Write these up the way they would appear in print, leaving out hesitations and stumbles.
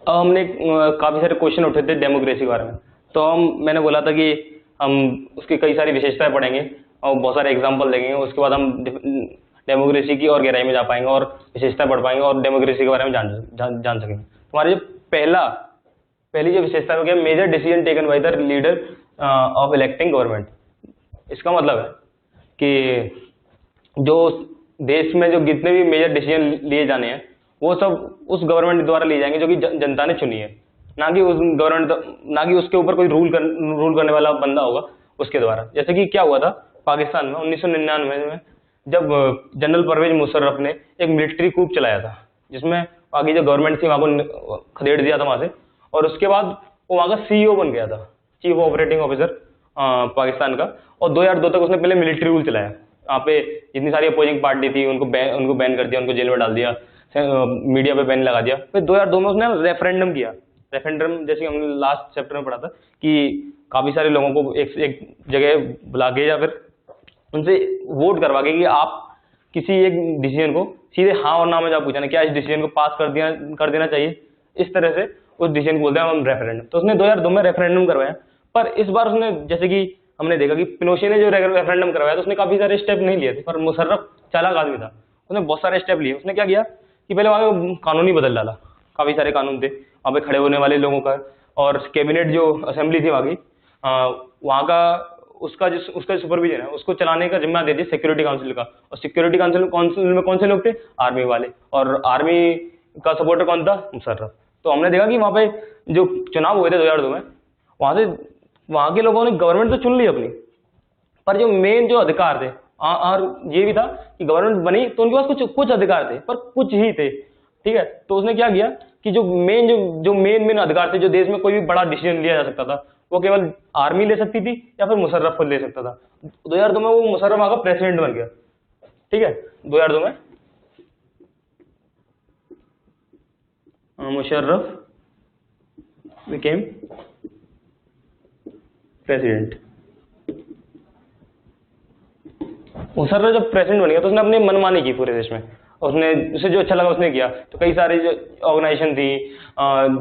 अब हमने काफ़ी सारे क्वेश्चन उठे थे डेमोक्रेसी के बारे में, तो मैंने बोला था कि हम उसकी कई सारी विशेषताएं पढ़ेंगे और बहुत सारे एग्जाम्पल देखेंगे, उसके बाद हम डेमोक्रेसी की और गहराई में जा पाएंगे और विशेषताएं पढ़ पाएंगे और डेमोक्रेसी के बारे में जान सकेंगे। हमारी जो पहली जो विशेषता हो गया, major decision taken by the leader of electing government. इसका मतलब है कि जो देश में जो जितने भी मेजर डिसीजन लिए जाने हैं वो सब उस गवर्नमेंट द्वारा लिए जाएंगे जो कि जनता ने चुनी है, ना कि उस गवर्नमेंट, ना कि उसके ऊपर कोई रूल करने वाला बंदा होगा उसके द्वारा। जैसे कि क्या हुआ था पाकिस्तान में 1999 में, जब जनरल परवेज मुशर्रफ ने एक मिलिट्री कूप चलाया था, जिसमें बाकी जो गवर्नमेंट थी वहां को खदेड़ दिया था वहां से, और उसके बाद वो वहां का सीईओ बन गया था, चीफ ऑपरेटिंग ऑफिसर पाकिस्तान का। और 2002 तक उसने पहले मिलिट्री रूल चलाया। वहाँ पे जितनी सारी अपोजिंग पार्टी थी उनको बैन कर दिया, उनको जेल में डाल दिया, मीडिया पे बैन लगा दिया। फिर 2002 में उसने रेफरेंडम किया। रेफरेंडम जैसे हमने लास्ट चैप्टर में पढ़ा था कि काफी सारे लोगों को एक जगह बुला के या फिर उनसे वोट करवा के कि आप किसी एक डिसीजन को सीधे हाँ और ना में जब पूछना क्या इस डिसीजन को पास कर देना चाहिए, इस तरह से उस डिसीजन को बोलते हैं हम रेफरेंडम। तो उसने 2002 में रेफरेंडम करवाया। पर इस बार उसने, जैसे कि हमने देखा कि पिनोशे ने जो रेफरेंडम करवाया तो उसने काफी सारे स्टेप नहीं लिए थे, पर मुशर्रफ चालाक आदमी था, उसने बहुत सारे स्टेप लिए। उसने क्या किया कि पहले वहां कानून ही बदल डाला, काफी सारे कानून थे वहां पे खड़े होने वाले लोगों का, और कैबिनेट जो असेंबली थी वहां का उसका सुपरविजन है, उसको चलाने का जिम्मा दे दी सिक्योरिटी काउंसिल का। और सिक्योरिटी काउंसिल में कौन से लोग थे? आर्मी वाले, और आर्मी का सपोर्टर कौन था? मुशर्रफ। तो हमने देखा कि वहां पे जो चुनाव हुए थे 2002 में, वहां के लोगों ने गवर्नमेंट तो चुन ली अपनी, पर जो मेन जो अधिकार थे, और ये भी था कि गवर्नमेंट बनी तो उनके पास कुछ अधिकार थे, पर कुछ ही थे, ठीक है। तो उसने क्या किया कि जो मेन अधिकार थे, जो देश में कोई भी बड़ा डिसीजन लिया जा सकता था, वो केवल आर्मी ले सकती थी या फिर मुशर्रफ खुद ले सकता था। 2002 में वो मुशर्रफ वहां का प्रेसिडेंट बन गया, ठीक है। 2002 में मुशर्रफ बिकेम प्रेसिडेंट। मुशर्रफ जब प्रेसिडेंट बन गया तो उसने अपनी मनमानी की पूरे देश में, उसे जो अच्छा लगा उसने किया। तो कई सारी जो ऑर्गेनाइजेशन थी,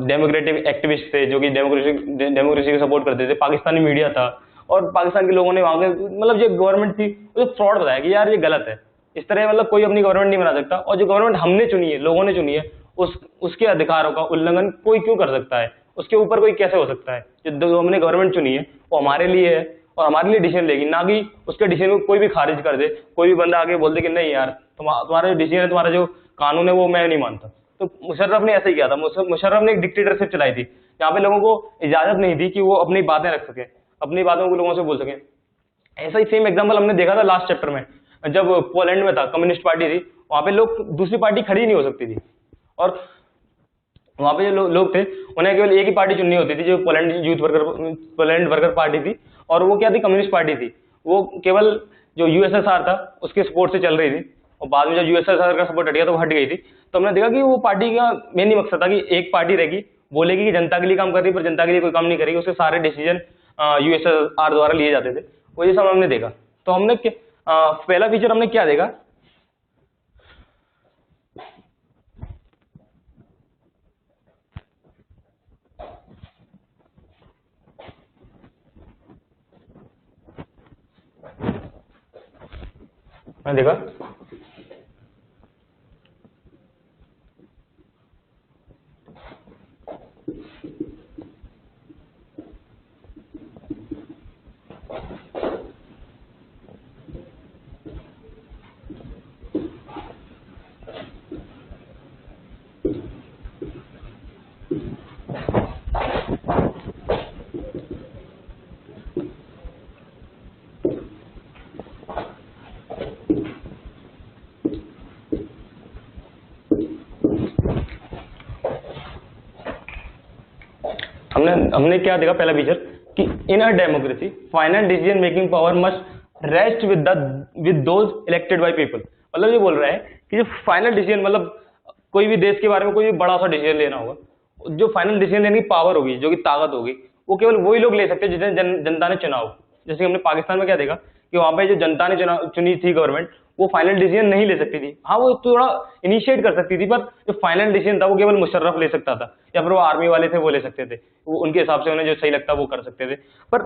डेमोक्रेटिक एक्टिविस्ट थे जो कि डेमोक्रेसी को सपोर्ट करते थे, पाकिस्तानी मीडिया था, और पाकिस्तान के लोगों ने वहां के मतलब जो गवर्नमेंट थी वो फ्रॉड बताया कि यार ये गलत है, इस तरह मतलब कोई अपनी गवर्नमेंट नहीं बना सकता, और जो गवर्नमेंट हमने चुनी है, लोगों ने चुनी है, उसके अधिकारों का उल्लंघन कोई क्यों कर सकता है, उसके ऊपर कोई कैसे हो सकता है। जो हमने गवर्नमेंट चुनी है वो हमारे लिए है और हमारे लिए डिसीजन लेगी, ना कि उसके डिसीजन को कोई भी खारिज कर दे, कोई भी बंदा आगे बोल दे कि नहीं यार तुम्हारा जो डिसीजन है, तुम्हारा जो कानून है वो मैं नहीं मानता। तो मुशर्रफ ने ऐसा ही किया था। मुशर्रफ ने एक डिक्टेटरशिप चलाई थी, जहाँ पे लोगों को इजाजत नहीं थी कि वो अपनी बातें रख सके, अपनी बातों को लोगों से बोल सके। ऐसा ही सेम एग्जाम्पल हमने देखा था लास्ट चैप्टर में, जब पोलैंड में था, कम्युनिस्ट पार्टी थी, वहां पे लोग दूसरी पार्टी खड़ी नहीं हो सकती थी, और वहां पे जो लोग थे उन्हें केवल एक ही पार्टी चुननी होती थी, जो पोलैंड वर्कर पार्टी थी, और वो क्या थी? कम्युनिस्ट पार्टी थी। वो केवल जो यूएसएसआर था उसके सपोर्ट से चल रही थी, और बाद में जब यूएसएसआर का सपोर्ट हट गया तो वो हट गई थी। तो हमने देखा कि वो पार्टी का मेन ही मकसद था कि एक पार्टी रहेगी, बोलेगी कि जनता के लिए काम कर रही है, पर जनता के लिए कोई काम नहीं करेगी, उसके सारे डिसीजन यूएसएसआर द्वारा लिए जाते थे। वो ये सब हमने देखा। तो हमने पहला फीचर हमने क्या देखा? देखा हमने क्या देखा? पहला फीचर कि in a democracy final decision making power must rest with those elected by people. मतलब ये बोल रहा है कि जो फाइनल डिसीजन, मतलब कोई भी देश के बारे में कोई भी बड़ा सा डिसीजन लेना होगा, जो फाइनल डिसीजन लेने की पावर होगी, जो कि ताकत होगी, वो केवल वही लोग ले सकते हैं जिन्हें जनता ने चुना हो। जैसे हमने पाकिस्तान में क्या देखा कि वहां पे जो जनता ने चुनी थी गवर्नमेंट, वो फाइनल डिसीजन नहीं ले सकती थी। हाँ, वो थोड़ा इनिशिएट कर सकती थी, पर जो फाइनल डिसीजन था वो केवल मुशर्रफ ले सकता था, या फिर वो आर्मी वाले थे वो ले सकते थे, वो उनके हिसाब से उन्हें जो सही लगता वो कर सकते थे। पर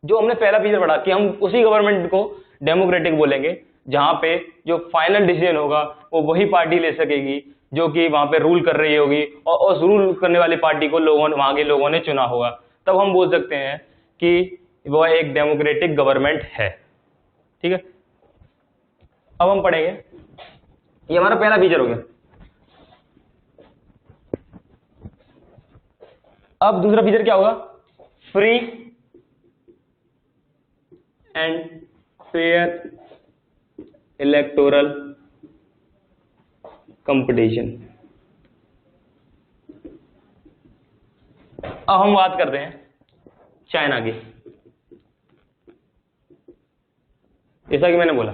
जो हमने पहला फीचर पढ़ा कि हम उसी गवर्नमेंट को डेमोक्रेटिक बोलेंगे जहां पे जो फाइनल डिसीजन होगा वो वही पार्टी ले सकेगी जो कि वहां पे रूल कर रही होगी, और उस रूल करने वाली पार्टी को वहां के लोगों ने चुना होगा। तब हम बोल सकते हैं कि वह एक डेमोक्रेटिक गवर्नमेंट है। ठीक है, अब हम पढ़ेंगे, ये हमारा पहला फीचर हो गया। अब दूसरा फीचर क्या होगा? Free and fair electoral competition. अब हम बात करते हैं चाइना की। जैसा कि मैंने बोला,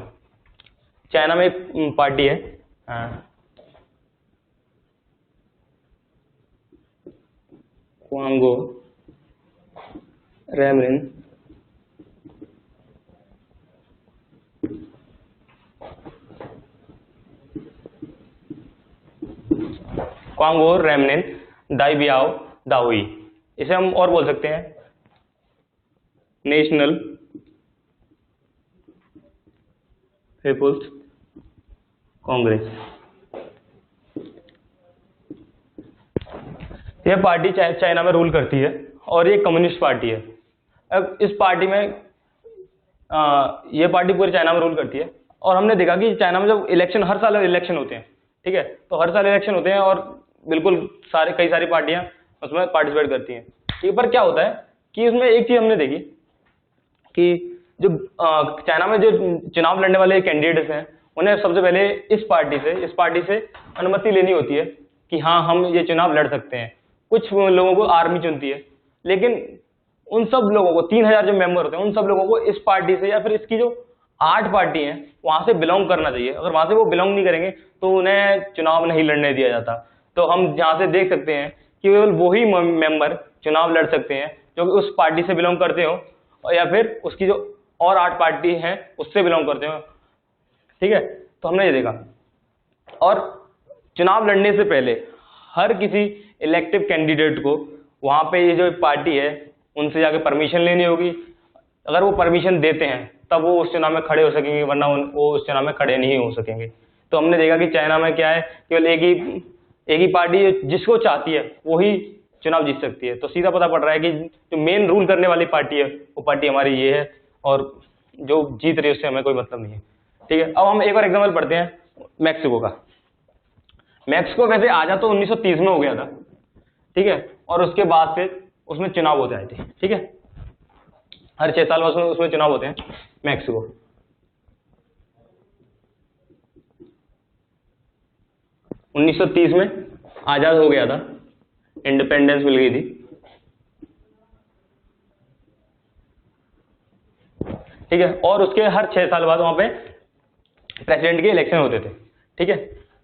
चाइना में एक पार्टी है, क्वांगो रेमलिन क्वांगो रेमलिन दाइबियाओ दाओई, इसे हम और बोल सकते हैं नेशनल पीपुल्स कांग्रेस। यह पार्टी चाइना में रूल करती है और ये कम्युनिस्ट पार्टी है। अब इस पार्टी में ये पार्टी पूरे चाइना में रूल करती है, और हमने देखा कि चाइना में जब इलेक्शन, हर साल इलेक्शन होते हैं, ठीक है, तो हर साल इलेक्शन होते हैं और बिल्कुल कई सारी पार्टियां उसमें पार्टिसिपेट करती हैं। ठीक है, पर क्या होता है कि उसमें एक चीज हमने देखी कि जो चाइना में जो चुनाव लड़ने वाले कैंडिडेट्स हैं उन्हें सबसे पहले इस पार्टी से अनुमति लेनी होती है कि हाँ हम ये चुनाव लड़ सकते हैं। कुछ लोगों को आर्मी चुनती है, लेकिन उन सब लोगों को 3000 जो मेंबर होते हैं उन सब लोगों को इस पार्टी से या फिर इसकी जो 8 पार्टी हैं वहां से बिलोंग करना चाहिए। अगर वहां से वो बिलोंग नहीं करेंगे तो उन्हें चुनाव नहीं लड़ने दिया जाता। तो हम यहाँ से देख सकते हैं कि केवल वही मेंबर चुनाव लड़ सकते हैं जो कि उस पार्टी से बिलोंग करते हो, या फिर उसकी जो और 8 पार्टी हैं उससे बिलोंग करते हो। ठीक है, तो हमने ये देखा। और चुनाव लड़ने से पहले हर किसी इलेक्टिव कैंडिडेट को वहां पे ये जो पार्टी है उनसे जाके परमिशन लेनी होगी। अगर वो परमिशन देते हैं तब वो उस चुनाव में खड़े हो सकेंगे, वरना वो उस चुनाव में खड़े नहीं हो सकेंगे। तो हमने देखा कि चाइना में क्या है, केवल एक ही पार्टी जिसको चाहती है वही चुनाव जीत सकती है। तो सीधा पता पड़ रहा है कि जो मेन रूल करने वाली पार्टी है वो पार्टी हमारी ये है, और जो जीत रही है उससे हमें कोई मतलब नहीं है। ठीक है, अब हम एक और एग्जाम्पल पढ़ते हैं मैक्सिको का। मैक्सिको वैसे आजाद तो 1930 में हो गया था, ठीक है, और उसके बाद से उसमें चुनाव होते आए थे। ठीक है, हर 6 साल बाद उसमें चुनाव होते हैं मैक्सिको। उन्नीस सौ 30 में आजाद हो गया था, इंडिपेंडेंस मिल गई थी। ठीक है, और उसके हर 6 साल बाद वहां पे प्रेसिडेंट के इलेक्शन होते थे। ठीक है,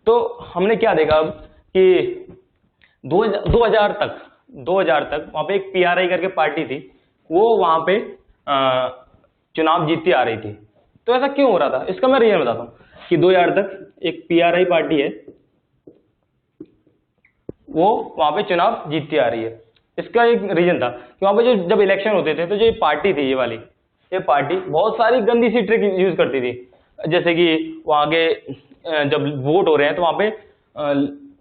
तो हमने क्या देखा अब कि 2000 तक वहां पे एक पीआरआई करके पार्टी थी, वो वहां पे चुनाव जीतती आ रही थी। तो ऐसा क्यों हो रहा था, इसका मैं रीजन बताता हूं कि 2000 तक एक पीआरआई पार्टी है, वो वहां पे चुनाव जीतती आ रही है। इसका एक रीजन था कि वहां पे जब इलेक्शन होते थे तो जो ये पार्टी थी, ये पार्टी बहुत सारी गंदी सी ट्रिक यूज करती थी। जैसे कि वहां के जब वोट हो रहे हैं तो वहां पे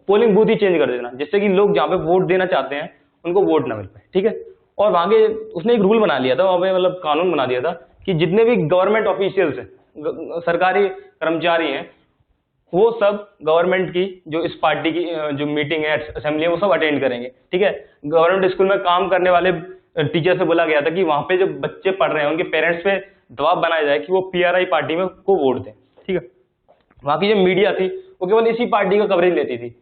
पोलिंग बूथ ही चेंज कर देना, जिससे कि लोग जहाँ पे वोट देना चाहते हैं उनको वोट ना मिल पाए। ठीक है, और वहां के उसने एक रूल बना लिया था वहां पे, मतलब कानून बना दिया था कि जितने भी गवर्नमेंट ऑफिशियल्स हैं, सरकारी कर्मचारी हैं, वो सब गवर्नमेंट की जो इस पार्टी की जो मीटिंग है, असेंबली है, वो सब अटेंड करेंगे। ठीक है, गवर्नमेंट स्कूल में काम करने वाले टीचर से बोला गया था कि वहां पे जो बच्चे पढ़ रहे हैं उनके पेरेंट्स पे दबाव बनाया जाए कि वो पीआरआई पार्टी में को वोट दें। ठीक है, वहां की जो मीडिया थी वो केवल इसी पार्टी का कवरेज लेती थी।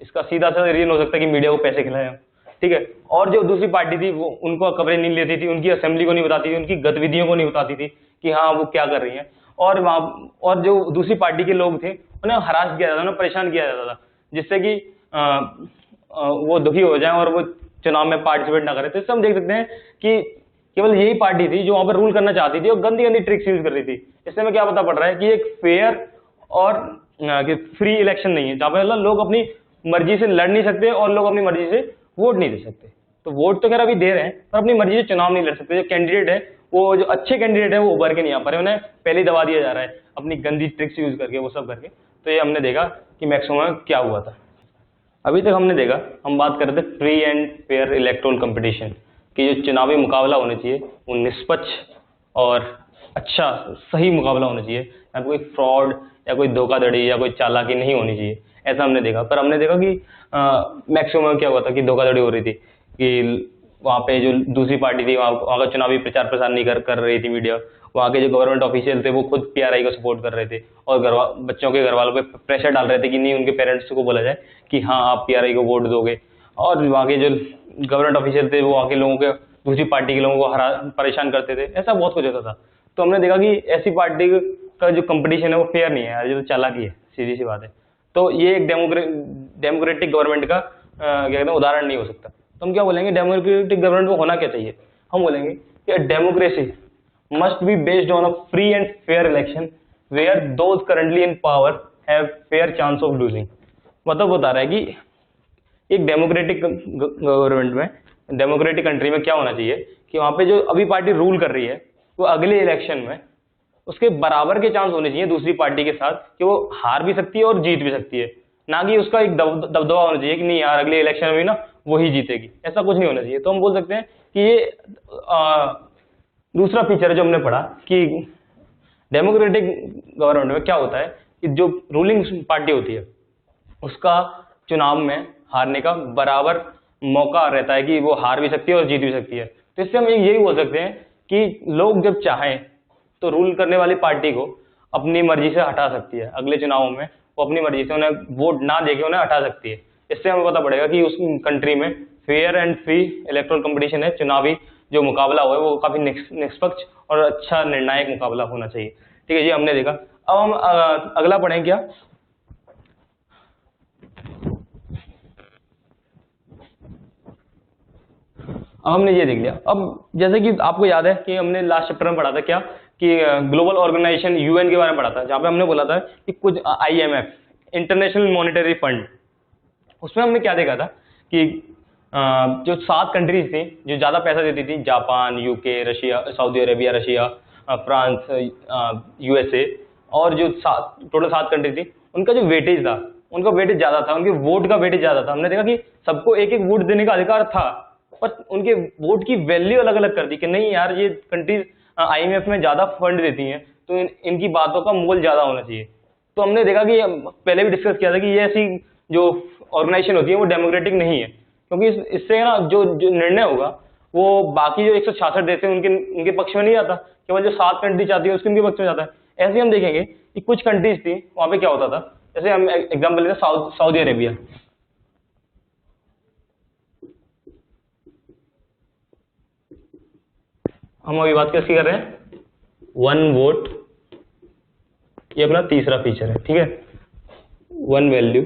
इसका सीधा सा रीजन हो सकता है कि मीडिया को पैसे खिलाए। ठीक है, और जो दूसरी पार्टी थी वो उनको कवरेज नहीं लेती थी, उनकी असेंबली को नहीं बताती थी, उनकी गतिविधियों को नहीं बताती थी कि हाँ वो क्या कर रही है। और जो दूसरी पार्टी के लोग थे उन्हें हरास किया जाता था, उन्हें परेशान किया जाता था, जिससे कि वो दुखी हो जाए और वो चुनाव में पार्टिसिपेट ना करें। तो इससे हम देख सकते हैं कि केवल यही पार्टी थी जो वहां पर रूल करना चाहती थी और गंदी गंदी ट्रिक्स यूज कर रही थी। इससे हमें क्या पता पड़ रहा है कि एक फेयर और फ्री इलेक्शन नहीं है, जहां पर लोग अपनी मर्जी से लड़ नहीं सकते और लोग अपनी मर्जी से वोट नहीं दे सकते। तो वोट तो खैर अभी दे रहे हैं, पर अपनी मर्जी से चुनाव नहीं लड़ सकते। जो कैंडिडेट है, वो जो अच्छे कैंडिडेट है वो उभर के नहीं आ पा रहे, उन्हें पहले ही दबा दिया जा रहा है अपनी गंदी ट्रिक्स यूज करके, वो सब करके। तो ये हमने देखा कि मैक्सिमम क्या हुआ था। अभी तक हमने देखा, हम बात कर रहे थे free and fair electoral competition, कि जो चुनावी मुकाबला होना चाहिए वो निष्पक्ष और अच्छा सही मुकाबला होना चाहिए, या कोई फ्रॉड या कोई धोखाधड़ी या कोई चालाकी नहीं होनी चाहिए, ऐसा हमने देखा। पर हमने देखा कि मैक्सिमम क्या हुआ था कि धोखाधड़ी हो रही थी, कि वहाँ पे जो दूसरी पार्टी थी वहाँ का चुनावी प्रचार प्रसार नहीं कर रही थी मीडिया, वहाँ के जो गवर्नमेंट ऑफिशियल थे वो खुद पीआरआई को सपोर्ट कर रहे थे और बच्चों के घर वालों पे प्रेशर डाल रहे थे कि नहीं, उनके पेरेंट्स को बोला जाए कि हाँ आप पीआरआई को वोट दोगे। और वहाँ के जो गवर्नमेंट ऑफिशियल थे वो वहाँ के लोगों के, दूसरी पार्टी के लोगों को परेशान करते थे, ऐसा बहुत कुछ होता था। तो हमने देखा कि ऐसी पार्टी का जो कंपटीशन है वो फेयर नहीं है, जो चालाकी है, सीधी सी बात है। तो ये एक डेमोक्रेटिक गवर्नमेंट का क्या कहते हैं उदाहरण नहीं हो सकता। तो हम क्या बोलेंगे, डेमोक्रेटिक गवर्नमेंट को होना क्या चाहिए, हम बोलेंगे कि democracy must be based on a free and fair election where those currently in power have fair chance of losing। मतलब बता रहा है कि एक डेमोक्रेटिक गवर्नमेंट में, डेमोक्रेटिक कंट्री में क्या होना चाहिए कि वहां पे जो अभी पार्टी रूल कर रही है वो अगले इलेक्शन में उसके बराबर के चांस होने चाहिए दूसरी पार्टी के साथ, कि वो हार भी सकती है और जीत भी सकती है, ना कि उसका एक दबदबा होना चाहिए कि नहीं यार अगले इलेक्शन में भी ना वही जीतेगी, ऐसा कुछ नहीं होना चाहिए। तो हम बोल सकते हैं कि ये दूसरा फीचर है जो हमने पढ़ा कि डेमोक्रेटिक गवर्नमेंट में क्या होता है कि जो रूलिंग पार्टी होती है उसका चुनाव में हारने का बराबर मौका रहता है, कि वो हार भी सकती है और जीत भी सकती है। तो इससे हम यही बोल सकते हैं कि लोग जब चाहें तो रूल करने वाली पार्टी को अपनी मर्जी से हटा सकती है, अगले चुनावों में वो अपनी मर्जी से उन्हें वोट ना देके उन्हें हटा सकती है। इससे हमें पता पड़ेगा कि उस कंट्री में fair and free electoral competition है, चुनावी जो मुकाबला हुआ है वो काफी निष्पक्ष और अच्छा निर्णायक मुकाबला होना चाहिए। ठीक है, ये हमने देखा। अब हम अगला पढ़ें क्या, अब हमने ये देख लिया। अब जैसे कि आपको याद है कि हमने लास्ट चैप्टर में पढ़ा था क्या, कि ग्लोबल ऑर्गेनाइजेशन यूएन के बारे में पढ़ा था, जहां पे हमने बोला था कि कुछ आईएमएफ इंटरनेशनल मॉनेटरी फंड, उसमें हमने क्या देखा था कि जो 7 कंट्रीज थी जो ज्यादा पैसा देती थी, Japan, UK, Russia, Saudi Arabia, Russia, France, USA, और जो टोटल 7 कंट्री थी उनका जो वेटेज था, उनका वेटेज ज्यादा था, उनके वोट का वेटेज ज्यादा था। हमने देखा कि सबको एक एक वोट देने का अधिकार था, पर उनके वोट की वैल्यू अलग अलग कर दी कि नहीं यार ये कंट्रीज आईएमएफ में ज्यादा फंड देती हैं तो इनकी बातों का मोल ज्यादा होना चाहिए। तो हमने देखा कि पहले भी डिस्कस किया था कि ये ऐसी जो ऑर्गेनाइजेशन होती है वो डेमोक्रेटिक नहीं है, क्योंकि इससे ना जो निर्णय होगा वो बाकी जो 166 देश हैं उनके पक्ष में नहीं आता, केवल जो 7 कंट्री चाहती है उसके उनके पक्ष में जाता है। ऐसे हम देखेंगे कि कुछ कंट्रीज थी वहां पे क्या होता था, जैसे हम एग्जांपल लेते हैं सऊदी अरेबिया। हम अभी बात किसकी कर रहे हैं, 1 वोट, ये अपना तीसरा फीचर है। ठीक है, 1 value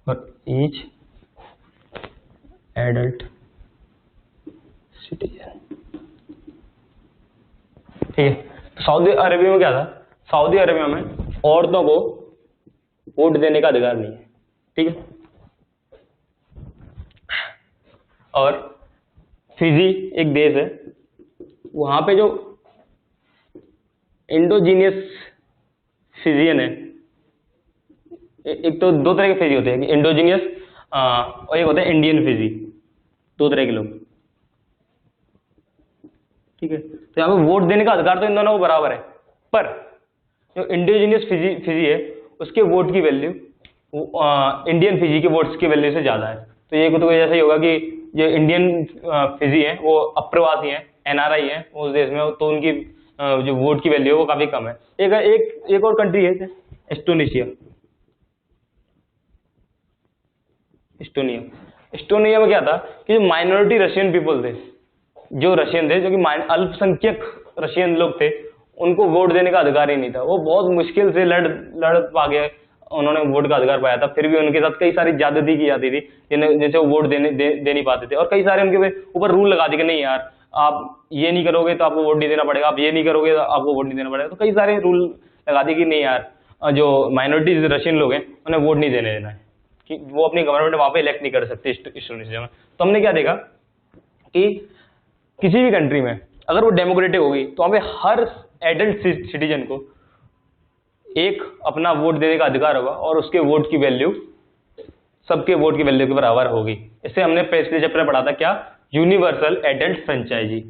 for each adult citizen। ठीक है, सऊदी अरेबिया में क्या था, सऊदी अरेबिया में औरतों को वोट देने का अधिकार नहीं है। ठीक है, और फिजी एक देश है, वहां पे जो इंडोजीनियस फिजियन है, एक तो 2 तरह के फिजी होते हैं, इंडोजीनियस और एक होता है इंडियन फिजी, 2 तरह के लोग। ठीक है, तो यहाँ पे वोट देने का अधिकार तो इन दोनों को बराबर है, पर जो इंडोजीनियस फिजी है उसके वोट की वैल्यू इंडियन फिजी के वोट्स की वैल्यू से ज्यादा है। तो ये तो जैसा ही होगा कि जो इंडियन फिजी है वो अप्रवासी है, एनआरआई है उस देश में, तो उनकी जो वोट की वैल्यू है वो काफी कम है। एक और कंट्री है एस्टोनिशिया। एस्टोनिया में क्या था कि जो माइनॉरिटी रशियन पीपल थे, जो कि अल्पसंख्यक रशियन लोग थे, उनको वोट देने का अधिकार ही नहीं था। वो बहुत मुश्किल से लड़ पा गए उन्होंने वोट का अधिकार पाया था, फिर भी उनके साथ कई सारी ज्यादती की जाती थी, जैसे वो वोट दे नहीं पाते थे, और कई सारे उनके ऊपर रूल लगा दिए कि नहीं यार आप ये नहीं करोगे तो आपको वोट नहीं देना पड़ेगा, आप ये नहीं करोगे तो आपको वोट नहीं देना पड़ेगा। तो कई सारे रूल लगा दिए कि नहीं यार जो माइनॉरिटीज रशियन लोग हैं उन्हें वोट नहीं देने देना है, कि वो अपनी गवर्नमेंट वहां पे इलेक्ट नहीं कर सकते इंडोनेशिया में। तो हमने क्या देखा कि किसी भी कंट्री में अगर वो डेमोक्रेटिक होगी तो वहां पे हर एडल्ट सिटीजन को एक अपना वोट देने का अधिकार होगा, और उसके वोट की वैल्यू सबके वोट की वैल्यू के बराबर होगी। इसे हमने पिछले चैप्टर में पढ़ा था, क्या? Universal adult franchise.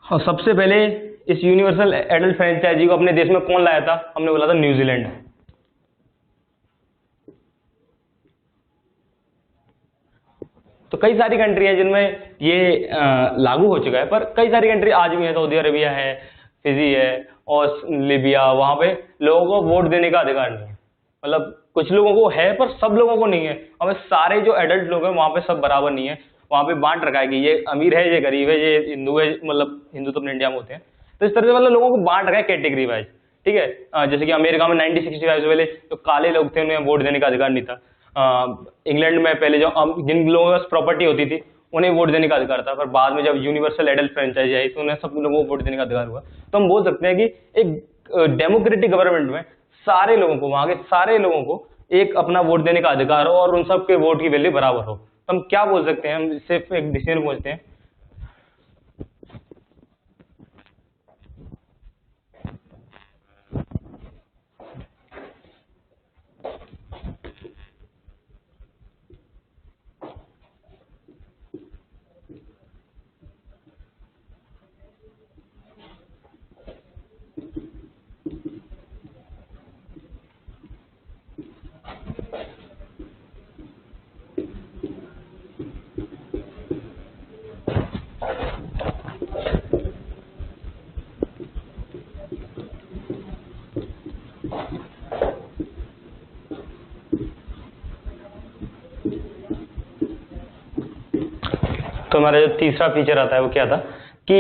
और सबसे पहले इस यूनिवर्सल एडल्ट फ्रेंचाइजी को अपने देश में कौन लाया था? हमने बोला था न्यूजीलैंड। तो कई सारी कंट्री है जिनमें ये लागू हो चुका है, पर कई सारी कंट्री आज भी है, सऊदी अरेबिया है, फिजी है और लीबिया, वहां पे लोगों को वोट देने का अधिकार नहीं है। मतलब कुछ लोगों को है पर सब लोगों को नहीं है। हमें सारे जो एडल्ट लोग हैं वहां पे सब बराबर नहीं है, वहां पे बांट रखा है कि ये अमीर है, ये गरीब है, ये हिंदू है, मतलब हिंदू तो अपने इंडिया में होते हैं, तो इस तरह से मतलब लोगों को बांट रखा है कैटेगरी वाइज। ठीक है, जैसे कि अमेरिका में 1965 से पहले जो काले लोग थे उन्हें वोट देने का अधिकार नहीं था। इंग्लैंड में पहले जो जिन लोगों के पास प्रॉपर्टी होती थी उन्हें वोट देने का अधिकार था, पर बाद में जब यूनिवर्सल एडल्ट फ्रेंचाइजी आई तो उन्हें सब लोगों को वोट देने का अधिकार हुआ। तो हम बोल सकते हैं कि एक डेमोक्रेटिक गवर्नमेंट में सारे लोगों को, वहां के सारे लोगों को एक अपना वोट देने का अधिकार हो और उन सबके वोट की वैल्यू बराबर हो। तो हम क्या बोल सकते हैं? हम सिर्फ एक डिसीजन पहुंचते हैं। तो हमारा जो तीसरा फीचर आता है वो क्या था कि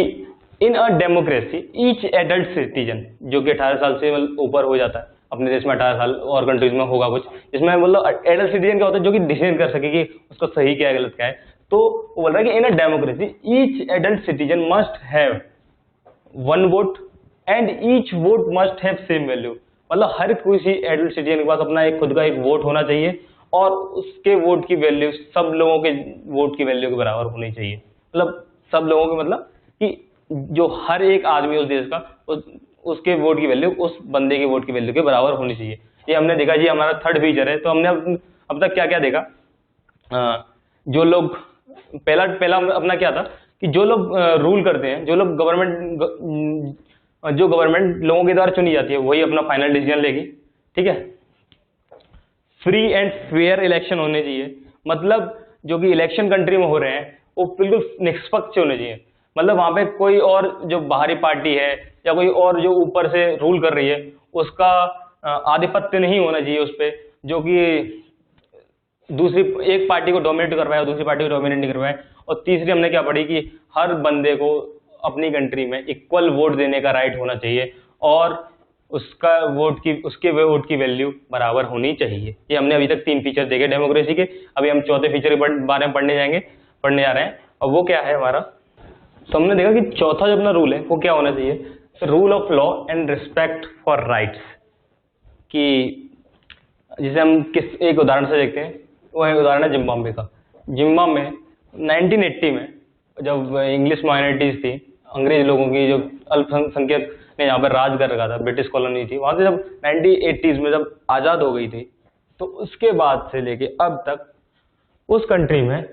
in a democracy each adult citizen, जो कि 18 साल से ऊपर हो जाता है, अपने देश में 18 साल, और कंट्रीज में होगा कुछ, इसमें मतलब एडल्ट सिटीजन क्या होता है? जो कि डिसीजन कर सके कि उसको सही क्या है गलत क्या है। तो वो बोल रहा है कि in a democracy each adult citizen must have one vote and each vote must have same value. मतलब हर किसी एडल्ट सिटीजन के पास अपना एक खुद का एक वोट होना चाहिए, और उसके वोट की वैल्यू सब लोगों के वोट की वैल्यू के बराबर होनी चाहिए। मतलब सब लोगों के मतलब कि जो हर एक आदमी उस देश का उसके वोट की वैल्यू उस बंदे के वोट की वैल्यू के बराबर होनी चाहिए। ये हमने देखा जी, हमारा थर्ड फीचर है। तो हमने अब तक क्या क्या देखा? जो लोग पहला अपना क्या था कि जो लोग रूल करते हैं, जो लोग गवर्नमेंट लोगों के द्वारा चुनी जाती है, वही अपना फाइनल डिसीजन लेगी। ठीक है, फ्री एंड फेयर इलेक्शन होने चाहिए। मतलब जो कि इलेक्शन कंट्री में हो रहे हैं वो बिल्कुल निष्पक्ष होने चाहिए। मतलब वहां पे कोई और जो बाहरी पार्टी है या कोई और जो ऊपर से रूल कर रही है उसका आधिपत्य नहीं होना चाहिए उस पर, जो कि दूसरी एक पार्टी को डोमिनेट करवाए और दूसरी पार्टी को डोमिनेट नहीं करवाए। और तीसरी हमने क्या पढ़ी कि हर बंदे को अपनी कंट्री में इक्वल वोट देने का राइट होना चाहिए, और उसके वोट की वैल्यू बराबर होनी चाहिए। ये हमने अभी तक 3 फीचर देखे डेमोक्रेसी के। अभी हम चौथे फीचर के बारे में पढ़ने जा रहे हैं, और वो क्या है हमारा? तो हमने देखा कि चौथा जो अपना रूल है वो क्या होना चाहिए? Rule of law and respect for rights. कि जिसे हम एक उदाहरण से देखते हैं, वो है उदाहरण है जिम्बाब्वे का। जिम्बाब्वे में 1980 में जब इंग्लिश माइनॉरिटीज थी, अंग्रेज लोगों की जो अल्पसंख्यक ने यहाँ पर राज कर रखा था, ब्रिटिश कॉलोनी थी, वहां से जब 1980s में जब आजाद हो गई थी, तो उसके बाद से लेके अब तक उस कंट्री में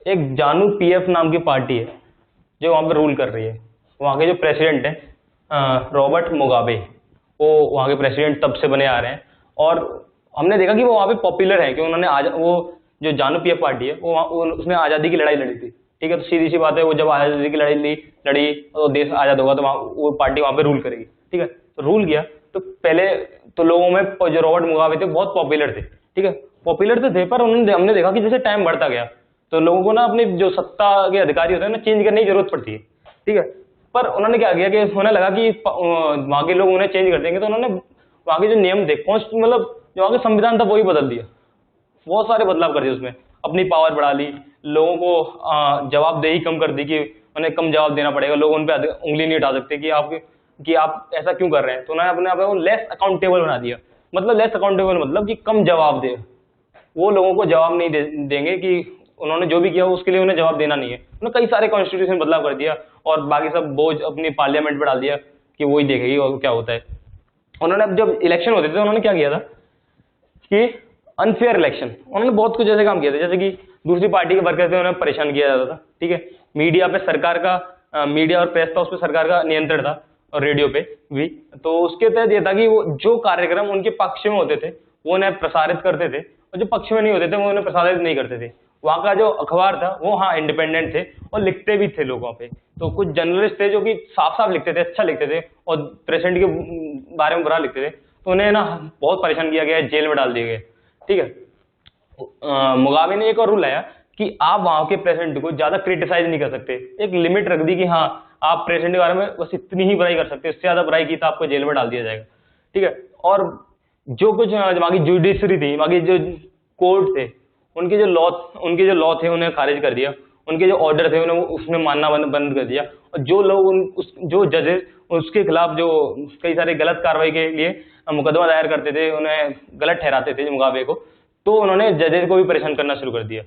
एक जानू पीएफ नाम की पार्टी है जो वहां पर रूल कर रही है। वहां के जो प्रेसिडेंट है रॉबर्ट मुगाबे, वो वहां के प्रेसिडेंट तब से बने आ रहे हैं। और हमने देखा कि वो वहां पे पॉपुलर है कि उन्होंने वो जो जानू पीएफ पार्टी है वो उसने आजादी की लड़ाई लड़ी थी। ठीक है, तो सीधी सी बात है, वो जब आजादी की लड़ी तो देश आजाद होगा तो वो पार्टी वहां पे रूल करेगी। ठीक है, तो रूल किया तो पहले तो लोगों में जो रॉबर्ट मुगाबे थे बहुत पॉपुलर थे। ठीक है, पॉपुलर तो थे, पर हमने देखा कि जैसे टाइम बढ़ता गया तो लोगों को ना अपनी जो सत्ता के अधिकारी होते हैं ना चेंज करने की जरूरत पड़ती है, ठीक है। पर उन्होंने क्या किया कि उन्हें लगा कि वहां के लोग उन्हें चेंज कर देंगे, तो उन्होंने वहां के जो नियम थे, मतलब जो वहां के संविधान था वही बदल दिया, बहुत सारे बदलाव कर दिए उसमें, अपनी पावर बढ़ा ली, लोगों को जवाबदेही कम कर दी कि उन्हें कम जवाब देना पड़ेगा, लोग उन पर उंगली नहीं उठा सकते कि आप ऐसा क्यों कर रहे हैं। तो उन्होंने अपने आप को लेस अकाउंटेबल बना दिया। मतलब लेस अकाउंटेबल मतलब कि कम जवाब दे, वो लोगों को जवाब नहीं देंगे कि उन्होंने जो भी किया उसके लिए उन्हें जवाब देना नहीं है। उन्होंने कई सारे कॉन्स्टिट्यूशन बदलाव कर दिया और बाकी सब बोझ अपनी पार्लियामेंट पर डाल दिया कि वही देखेगी और क्या होता है। उन्होंने अब जब इलेक्शन होते थे उन्होंने क्या किया था कि अनफेयर इलेक्शन, उन्होंने बहुत कुछ ऐसे काम किए थे, जैसे कि दूसरी पार्टी के वर्कर थे उन्हें परेशान किया जाता था, ठीक है। मीडिया पे सरकार का मीडिया और प्रेस था उस पर सरकार का नियंत्रण था, और रेडियो पे भी। तो उसके तहत ये था कि वो जो कार्यक्रम उनके पक्ष में होते थे वो उन्हें प्रसारित करते थे, और जो पक्ष में नहीं होते थे वो उन्हें प्रसारित नहीं करते थे। वहाँ का जो अखबार था वो हाँ इंडिपेंडेंट थे और लिखते भी थे लोगों पे। तो कुछ जर्नलिस्ट थे जो कि साफ साफ लिखते थे, अच्छा लिखते थे और प्रेसिडेंट के बारे में बुरा लिखते थे, तो उन्हें ना बहुत परेशान किया गया, जेल में डाल दिए गए, ठीक है। मुगाबे ने एक और रूल लाया कि आप वहां के प्रेसिडेंट को ज्यादा क्रिटिसाइज नहीं कर सकते, एक लिमिट रख दी कि हाँ आप प्रेसिडेंट के बारे में बस इतनी ही बुराई कर सकते, इससे ज्यादा बुराई की तो आपको जेल में डाल दिया जाएगा, ठीक है। और जो कुछ वहां की जुडिशरी थी, वहां की जो कोर्ट थे, उनके जो लॉ थे उन्हें खारिज कर दिया, उनके जो ऑर्डर थे उन्हें उसमें मानना बंद कर दिया। और जो लोग जो जजेस उसके खिलाफ जो कई सारे गलत कार्रवाई के लिए मुकदमा दायर करते थे, उन्हें गलत ठहराते थे मुगाबे को, तो उन्होंने जजेस को भी परेशान करना शुरू कर दिया।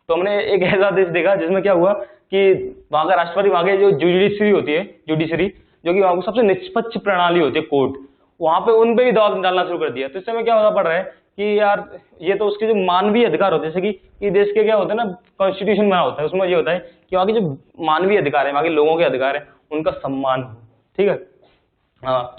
तो हमने एक ऐसा देश देखा जिसमें क्या हुआ कि वहां का राष्ट्रपति, वहां के जो जुडिशरी होती है, जुडिशरी जो कि वहां को सबसे निष्पक्ष प्रणाली होती है, कोर्ट, वहां पे उन पे भी दबाव डालना शुरू कर दिया। तो इससे हमें क्या होता पड़ रहा है कि यार ये तो उसके जो मानवीय अधिकार होते हैं, जैसे कि देश के क्या होता है ना, कॉन्स्टिट्यूशन बना होता है, उसमें ये होता है कि वहां के जो मानवीय अधिकार है, वहां के लोगों के अधिकार है, उनका सम्मान हो, ठीक है। हाँ,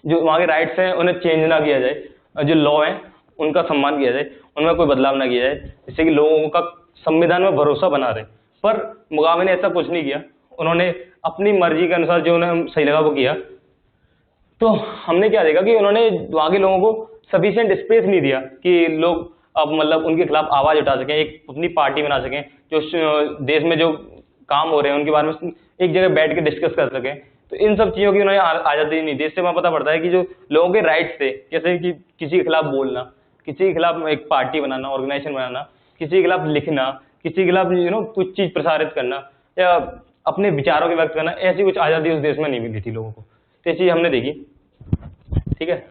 जो वहां के राइट्स हैं उन्हें चेंज ना किया जाए, जो लॉ है उनका सम्मान किया जाए, उनमें कोई बदलाव ना किया जाए, जिससे कि लोगों का संविधान में भरोसा बना रहे। पर मुगाबे ने ऐसा कुछ नहीं किया, उन्होंने अपनी मर्जी के अनुसार जो उन्हें सही लगा वो किया। तो हमने क्या देखा कि उन्होंने वहां के लोगों को सफिशिएंट स्पेस नहीं दिया कि लोग अब मतलब उनके खिलाफ आवाज उठा सकें, एक अपनी पार्टी बना सकें, जो देश में जो काम हो रहे हैं उनके बारे में एक जगह बैठ के डिस्कस कर सकें। तो इन सब चीजों की उन्होंने आजादी नहीं दी। इससे वहां पता पड़ता है कि जो लोगों के राइट्स थे, जैसे कि किसी के खिलाफ बोलना, किसी के खिलाफ एक पार्टी बनाना, ऑर्गेनाइजेशन बनाना, किसी के खिलाफ लिखना, किसी के खिलाफ कुछ चीज प्रसारित करना या अपने विचारों के व्यक्त करना, ऐसी कुछ आजादी उस देश में नहीं मिली थी लोगों को। तो ये चीज हमने देखी, ठीक है।